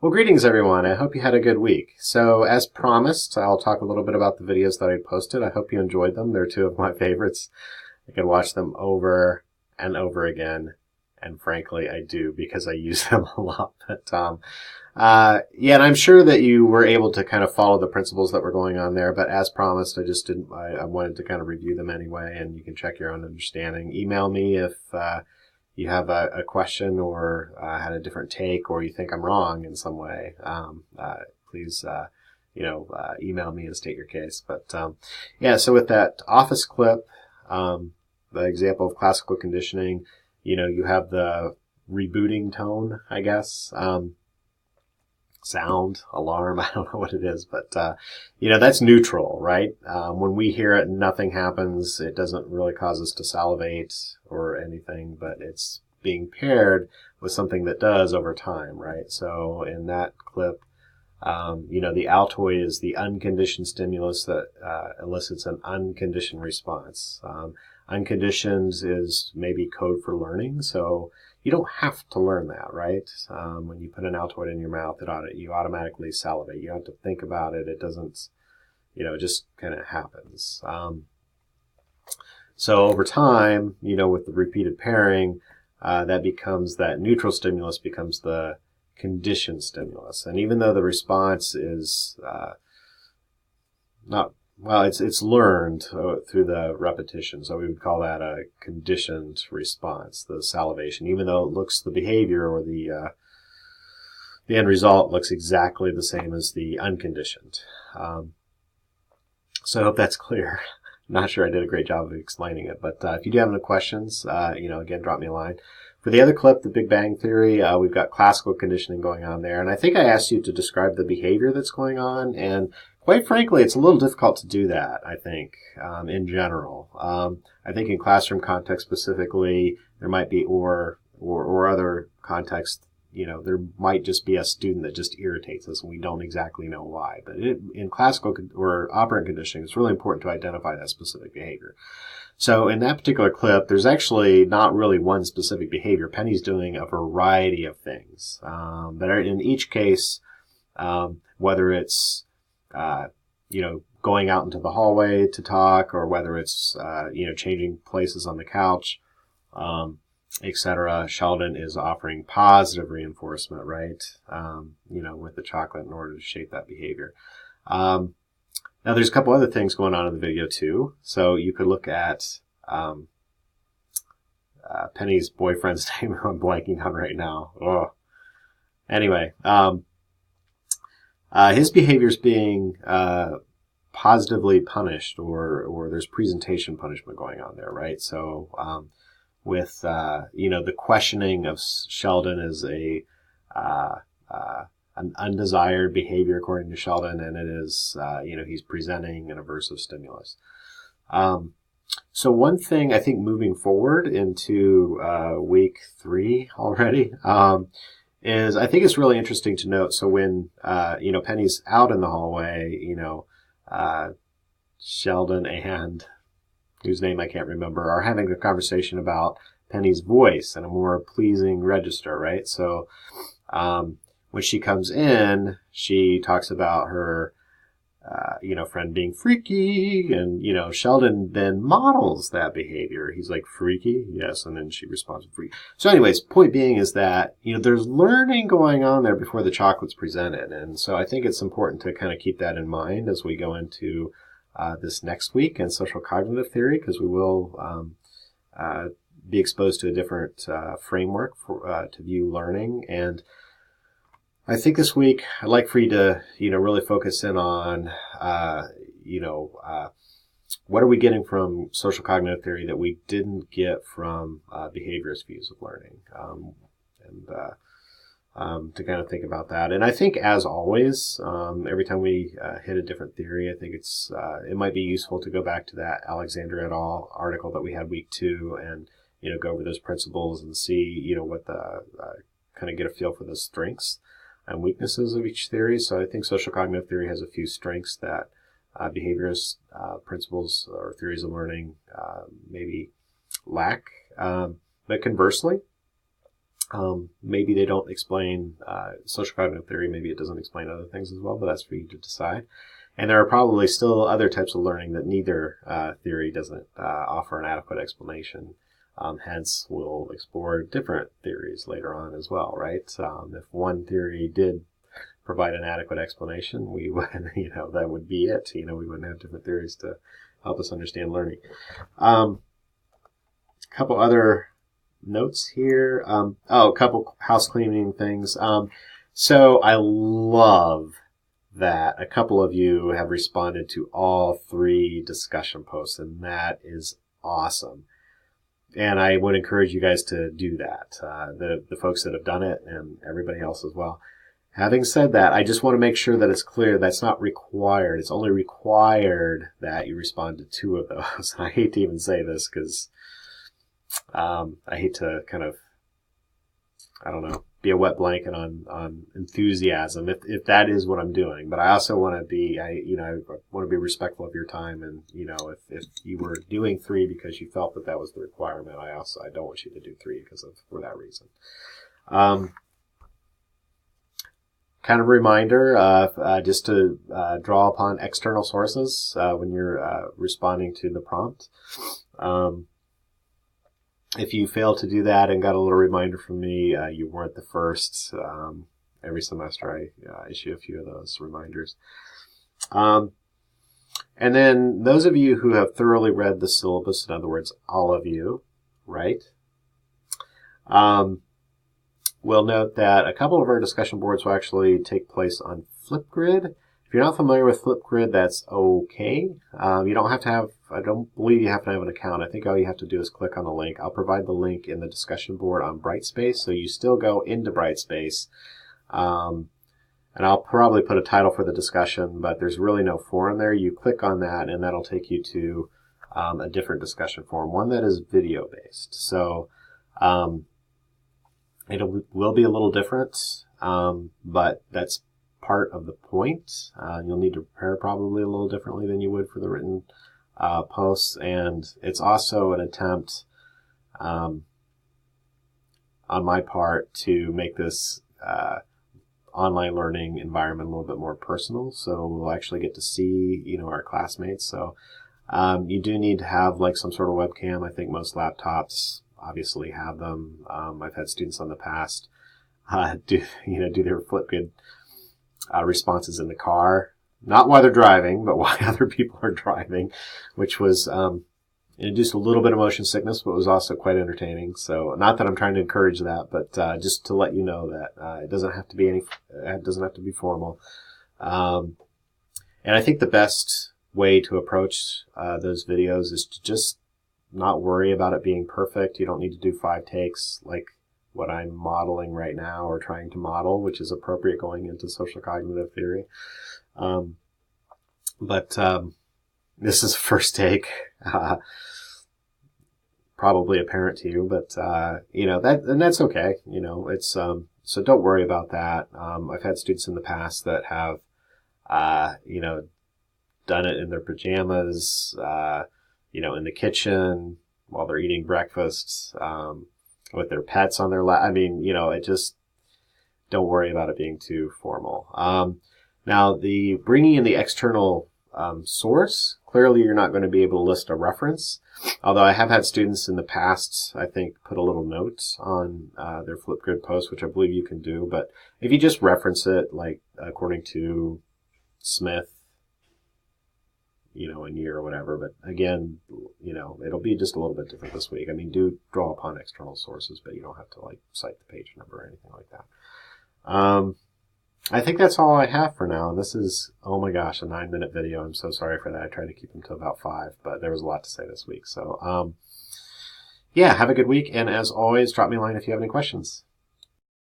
Well, greetings everyone. I hope you had a good week. So as promised, I'll talk a little bit about the videos that I posted. I hope you enjoyed them. They're two of my favorites. I can watch them over and over again. And frankly, I do because I use them a lot. But, yeah, and I'm sure that you were able to kind of follow the principles that were going on there. But as promised, I wanted to kind of review them anyway, and you can check your own understanding. Email me if, you have a question or had a different take, or you think I'm wrong in some way, please, email me and state your case. But, yeah, so with that office clip, the example of classical conditioning, you have the rebooting tone, I guess, sound, alarm, I don't know what it is, but, that's neutral, right? When we hear it, nothing happens. It doesn't really cause us to salivate or anything, but it's being paired with something that does over time, right? So in that clip, the Altoid is the unconditioned stimulus that elicits an unconditioned response. Unconditioned is maybe code for learning, so you don't have to learn that, right? When you put an Altoid in your mouth, you automatically salivate. You don't have to think about it. It doesn't, it just kind of happens. So over time, with the repeated pairing, that neutral stimulus becomes the conditioned stimulus. And even though the response is it's learned through the repetition. So we would call that a conditioned response, the salivation, even though the behavior or the end result looks exactly the same as the unconditioned. So I hope that's clear. I'm not sure I did a great job of explaining it, but if you do have any questions, again, drop me a line. For the other clip, the Big Bang Theory, we've got classical conditioning going on there. And I think I asked you to describe the behavior that's going on, and quite frankly, it's a little difficult to do that, I think, in general. I think in classroom context specifically, there might be, or other contexts, there might just be a student that just irritates us and we don't exactly know why. But in classical or operant conditioning, it's really important to identify that specific behavior. So in that particular clip, there's actually not really one specific behavior. Penny's doing a variety of things. But in each case, whether it's going out into the hallway to talk, or whether it's, changing places on the couch, etc., Sheldon is offering positive reinforcement, right? With the chocolate in order to shape that behavior. Now there's a couple other things going on in the video too. So you could look at, Penny's boyfriend's name I'm blanking on right now. Oh. Anyway, his behavior is being positively punished, or there's presentation punishment going on there, right? So with the questioning of Sheldon is an undesired behavior according to Sheldon, and it is he's presenting an aversive stimulus. So one thing I think moving forward into week 3 already, is I think it's really interesting to note. So when, Penny's out in the hallway, Sheldon and, whose name I can't remember, are having a conversation about Penny's voice and a more pleasing register, right? So, when she comes in, she talks about her, friend being freaky, and, Sheldon then models that behavior. He's like, freaky? Yes. And then she responds, freaky. So anyways, point being is that, there's learning going on there before the chocolate's presented. And so I think it's important to kind of keep that in mind as we go into this next week in social cognitive theory, because we will be exposed to a different framework to view learning. And I think this week I'd like for you to, really focus in on, what are we getting from social cognitive theory that we didn't get from behaviorist views of learning, to kind of think about that. And I think, as always, every time we hit a different theory, I think it might be useful to go back to that Alexander et al. Article that we had week 2 and, go over those principles and see, what kind of get a feel for the strengths and weaknesses of each theory. So I think social cognitive theory has a few strengths that behaviorist principles or theories of learning maybe lack. But conversely, Maybe they don't explain social cognitive theory. Maybe it doesn't explain other things as well, but that's for you to decide. And there are probably still other types of learning that neither theory doesn't offer an adequate explanation. Hence, we'll explore different theories later on as well, right? If one theory did provide an adequate explanation, we would, that would be it. We wouldn't have different theories to help us understand learning. A couple other notes here. A couple house cleaning things. So I love that a couple of you have responded to all 3 discussion posts, and that is awesome. And I would encourage you guys to do that, the folks that have done it and everybody else as well. Having said that, I just want to make sure that it's clear that's not required. It's only required that you respond to 2 of those. I hate to even say this because I hate to kind of, be a wet blanket on enthusiasm if that is what I'm doing. But I also want to be, I want to be respectful of your time. And, if you were doing 3 because you felt that was the requirement, I don't want you to do 3 for that reason. Kind of reminder, just to draw upon external sources when you're responding to the prompt. If you failed to do that and got a little reminder from me, you weren't the first. Every semester I issue a few of those reminders. And then those of you who have thoroughly read the syllabus, in other words, all of you, right, will note that a couple of our discussion boards will actually take place on Flipgrid. If you're not familiar with Flipgrid, that's okay. You don't have to have, I don't believe you have to have an account. I think all you have to do is click on the link. I'll provide the link in the discussion board on Brightspace, so you still go into Brightspace. And I'll probably put a title for the discussion, but there's really no forum there. You click on that, and that'll take you to a different discussion forum, one that is video-based. So it will be a little different, but that's part of the point. You'll need to prepare probably a little differently than you would for the written posts, and it's also an attempt on my part to make this online learning environment a little bit more personal, so we'll actually get to see our classmates. So you do need to have like some sort of webcam. I think most laptops obviously have them. I've had students in the past do their Flipgrid responses in the car, not while they're driving, but while other people are driving, which was it induced a little bit of motion sickness, but was also quite entertaining. So not that I'm trying to encourage that, but just to let you know that it doesn't have to be formal. And I think the best way to approach those videos is to just not worry about it being perfect. You don't need to do 5 takes like what I'm modeling right now or trying to model, which is appropriate going into social cognitive theory. But this is first take, probably apparent to you, but that's okay. It's so don't worry about that. I've had students in the past that have done it in their pajamas, in the kitchen while they're eating breakfast, with their pets on their lap. It just, don't worry about it being too formal. Now, the bringing in the external source, clearly you're not going to be able to list a reference. Although I have had students in the past, I think, put a little note on their Flipgrid post, which I believe you can do. But if you just reference it, like according to Smith, a year or whatever. But again, it'll be just a little bit different this week. Do draw upon external sources, but you don't have to cite the page number or anything like that. I think that's all I have for now. And this is, oh my gosh, a 9-minute video. I'm so sorry for that. I tried to keep them to about 5, but there was a lot to say this week. So, have a good week. And as always, drop me a line if you have any questions.